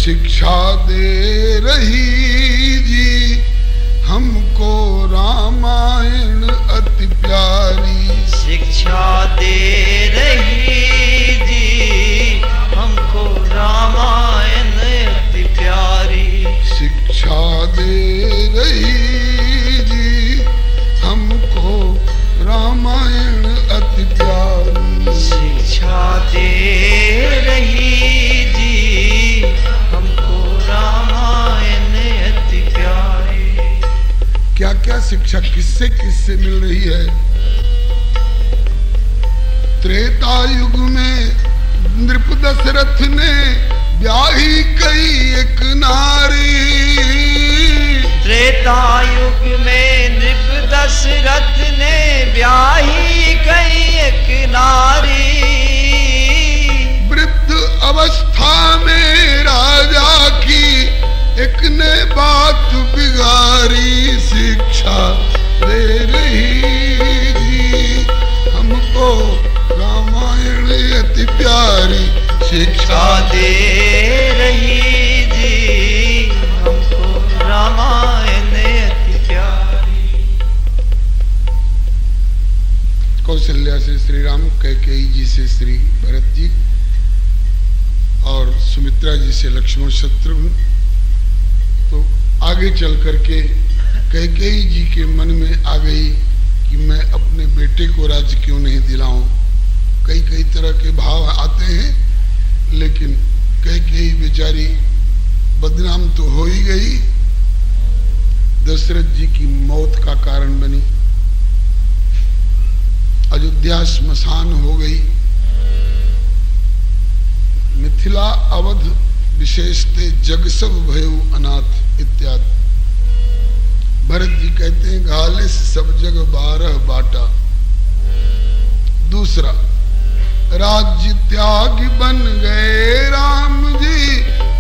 शिक्षा दे रही जी हमको रामायण अति प्यारी। शिक्षा दे रही जी हमको रामायण अति प्यारी। शिक्षा दे रही जी हमको रामायण अति प्यारी। शिक्षा दे रही जी हमको रामायण अति प्यारी। क्या क्या शिक्षा किससे किससे मिल रही है? त्रेता युग में नृप दशरथ ने ब्याही कई एक नारी। त्रेता युग में नृप दशरथ ने ब्याही कई एक नारी। वृद्ध अवस्था में राजा की एक ने बात बिगाड़ी। शिक्षा दे रही जी हमको रामायण अति प्यारी। शिक्षा दे रही जी हमको रामायण अति प्यारी। कौशल्या से श्री राम, कैकेयी जी से श्री भरत जी और सुमित्रा जी से लक्ष्मण शत्रुघ्न। तो आगे चल करके कैकेयी जी के मन में आ गई कि मैं अपने बेटे को राज्य क्यों नहीं दिलाऊं। कई कई तरह के भाव आते हैं, लेकिन कैकेयी बेचारी बदनाम तो हो ही गई, दशरथ जी की मौत का कारण बनी। अयोध्या स्मशान हो गई। मिथिला अवध विशेषते जग सब भयउ अनाथ इत्यादि। भरत जी कहते हैं घाले से सब जग 12 बाटा। दूसरा, राज्य त्याग बन गए राम जी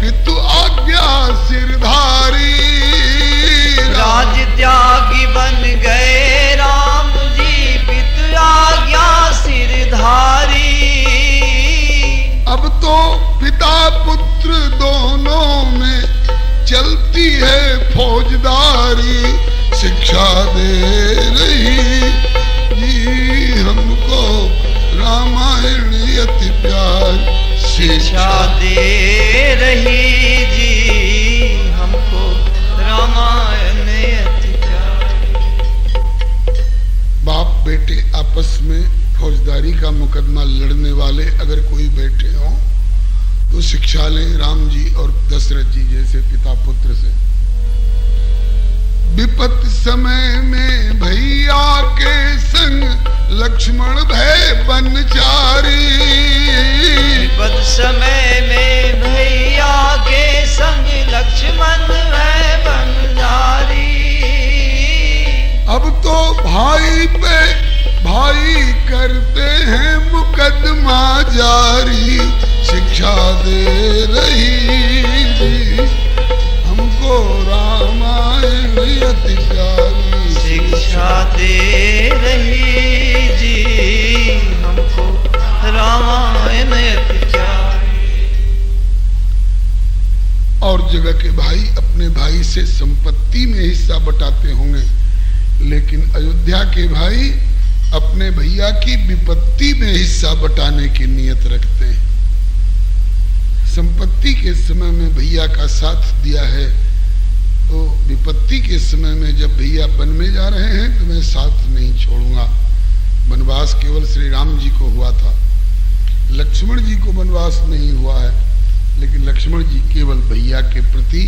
पितु आज्ञा सिरधारी। राज्य त्यागी बन गए राम जी पितु आज्ञा सिरधारी। अब तो पिता पुत्र दोनों में चलती है फौजदारी। शिक्षा दे रही जी हमको रामायण अति प्यारी। शिक्षा दे रही जी हमको रामायण अति प्यारी। बाप बेटे आपस में फौजदारी का मुकदमा लड़ने वाले अगर कोई बैठे हों तो शिक्षा लें राम जी और दशरथ जी जैसे पिता पुत्र से। विपत समय में भैया के संग लक्ष्मण भय बनचारी। विपत समय में भैया के संग लक्ष्मण भय बनचारी। अब तो भाई पे भाई करते हैं मुकदमा जारी। शिक्षा दे रही जी हमको रामायण अति प्यारी। शिक्षा दे रही जी हमको रामायण अति प्यारी। और जगह के भाई अपने भाई से संपत्ति में हिस्सा बटाते होंगे, लेकिन अयोध्या के भाई अपने भैया की विपत्ति में हिस्सा बटाने की नियत रखते हैं। संपत्ति के समय में भैया का साथ दिया है, तो विपत्ति के समय में जब भैया वन में जा रहे हैं तो मैं साथ नहीं छोड़ूंगा। वनवास केवल श्री राम जी को हुआ था, लक्ष्मण जी को वनवास नहीं हुआ है, लेकिन लक्ष्मण जी केवल भैया के प्रति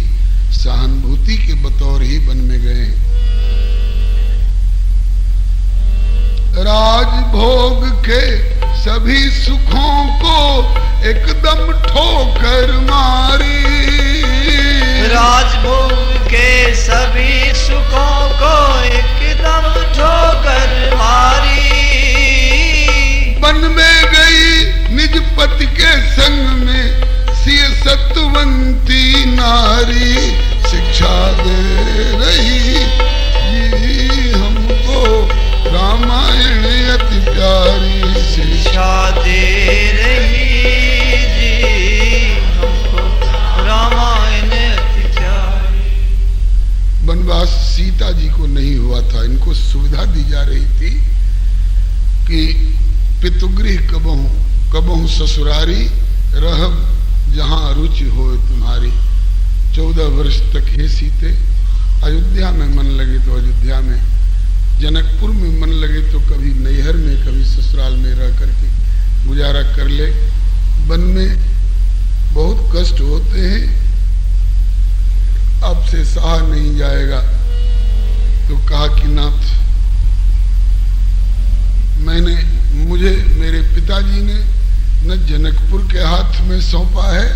सहानुभूति के बतौर ही वन में गए हैं। राजभोग के सभी सुखों को एकदम ठोकर मारी। राजभोग के सभी सुखों को एकदम ठोकर मारी। वन में गई निज पति के संग में सिय सत्वंती नारी। शिक्षा दे रही ये हमको रामायण अति प्यारी। शिक्षा दे रही जी हमको रामायण पितुगृह कबहू कबहू ससुरारी, रहब जहां रुचि होए तुम्हारी। 14 वर्ष तक हे सीते, अयोध्या में मन लगे तो अयोध्या में, जनकपुर में मन लगे तो कभी नैहर में कभी ससुराल में रह करके गुजारा कर ले। वन में बहुत कष्ट होते हैं, अब से सहा नहीं जाएगा। तो कहा कि नाथ, मुझे मेरे पिताजी ने न जनकपुर के हाथ में सौंपा है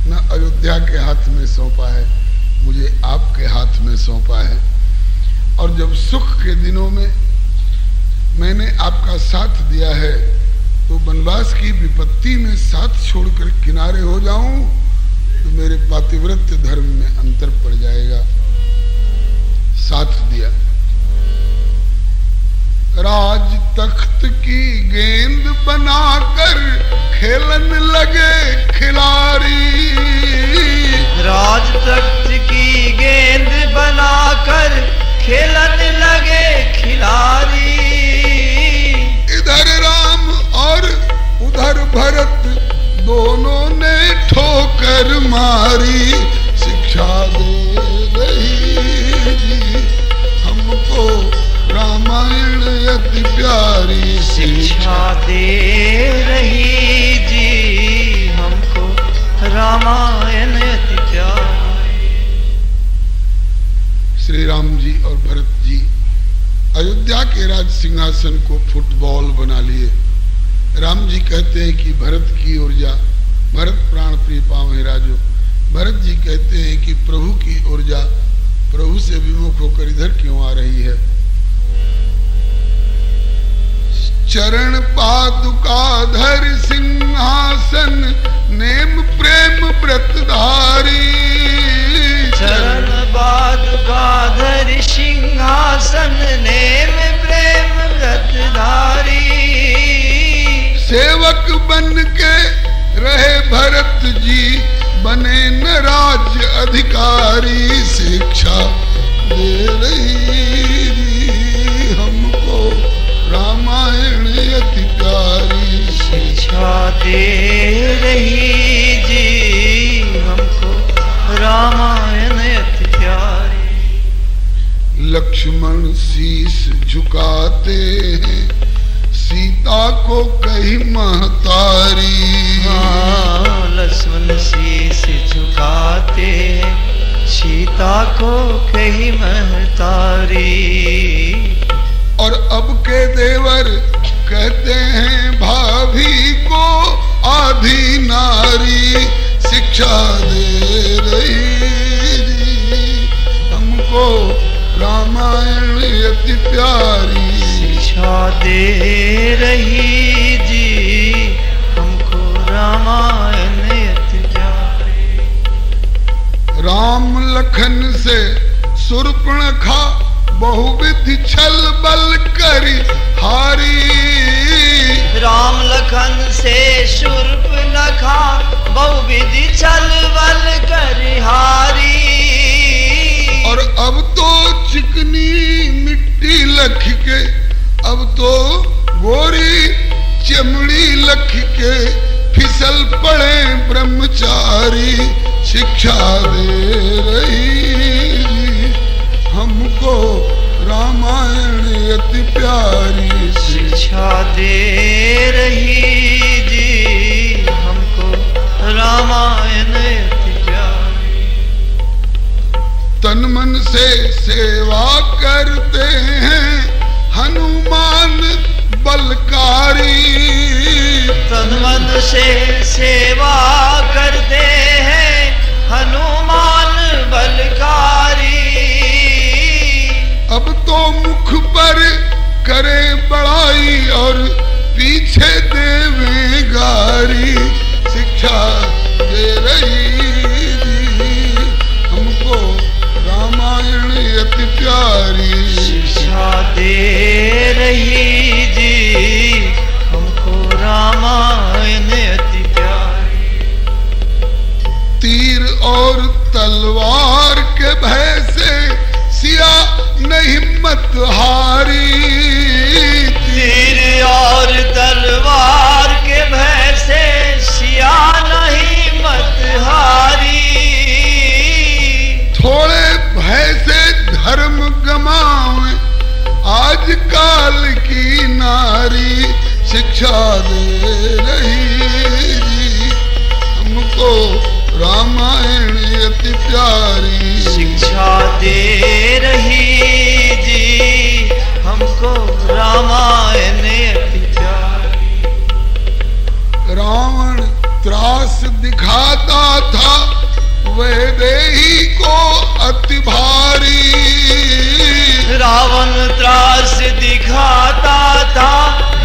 न अयोध्या के हाथ में सौंपा है, मुझे आपके हाथ में सौंपा है। और जब सुख के दिनों में मैंने आपका साथ दिया है तो वनवास की विपत्ति में साथ छोड़कर किनारे हो जाऊं तो मेरे पातिव्रत्य धर्म में अंतर पड़ जाएगा। साथ दिया। राज तख्त की गेंद बनाकर खेलन लगे खिलाड़ी, राज तख्त की गेंद बनाकर खेलन लगे खिलाड़ी। इधर राम और उधर भरत दोनों ने ठोकर मारी, शिक्षा दे रही हमको रामायण अति प्यारी, शिक्षा दे रही जी हमको रामायण अति प्यारी। श्री राम जी और भरत जी अयोध्या के राज सिंहासन को फुटबॉल बना लिए। राम जी कहते हैं कि भरत की ओर जा, भरत प्राण प्रिय पावै राजो। भरत जी कहते हैं कि प्रभु की ओर जा, प्रभु से विमुख होकर इधर क्यों आ रही है। चरण पादुकाधर सिंहासन नेम प्रेम व्रतधारी, चरण पादुकाधर सिंहासन नेम प्रेम व्रतधारी। सेवक बन के रहे भरत जी, बने न राज्य अधिकारी, शिक्षा दे रही हमको रामायण अति प्यारी, शिक्षा दे रही जी हमको रामायण अति प्यारी। लक्ष्मण शीश झुकाते हैं, सीता को कही महतारी, लक्ष्मण शीश झुकाते सीता को कही महतारी। और अब के देवर कहते हैं भाभी को आधी नारी, शिक्षा दे रही हमको रामायण अति प्यारी, शिक्षा दे रही जी हमको रामायण अति प्यारी। राम लखन से शूर्पणखा बहुविधि छल बल करी हारी, राम लखन से शूर्पणखा बहुविधि छल बल करी हारी। और अब तो चिकनी मिट्टी लख के, अब तो गोरी चमड़ी लख के फिसल पड़े ब्रह्मचारी, शिक्षा दे रही हमको रामायण अति प्यारी, शिक्षा दे रही जी हमको रामायण अति प्यारी। तन मन से सेवा करते हैं हनुमान बलकारी, तन मन से सेवा करते हैं हनुमान बलकारी। अब तो मुख पर करे बड़ाई और पीछे देवे गारी, शिक्षा दे रही हमको रामायण अति प्यारी, शिक्षा दे रही जी हमको रामायण अति प्यारी। तीर और तलवार के भय से सिया नहीं हिम्मत हारी, तीर और तलवार के भय से सिया नहीं मत हारी। थोड़े भय से धर्म गमावे आज काल की नारी, शिक्षा दे रही जी हमको रामायण अति प्यारी। शिक्षा दे रही जी हमको रामायण अति प्यारी। रावण त्रास दिखाता था वैदेही को अति भारी। रावण त्रास दिखाता था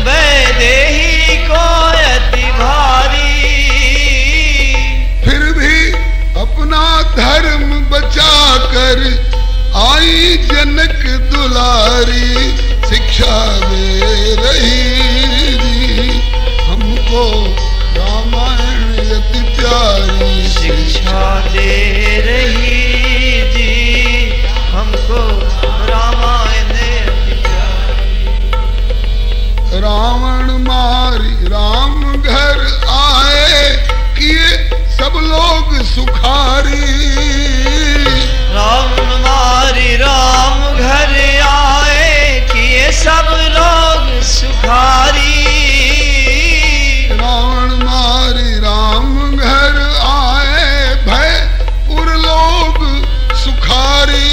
वैदेही को अति भारी। फिर भी अपना धर्म बचाकर आई जनक दुलारी, शिक्षा दे रही हमको रामायण अति प्यारी। शिक्षा दे रही जी हमको रामायण अति प्यारी। रावण मारी राम घर आए किए सब लोग सुखारी। रावण मारी राम घर आए किए सब लोग सुखारी। रावण मारी राम घर आए भय पुर लोग सुखारी।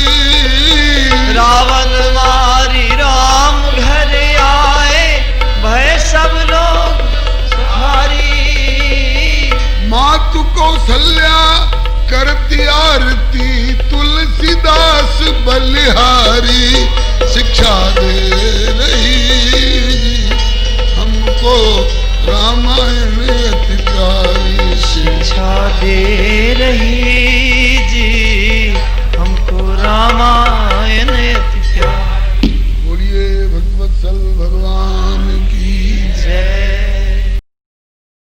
रावण मारी राम घर आए भय सब लोग सुखारी। मातु कौशल्या करती आरती तुलसीदास बलिहारी।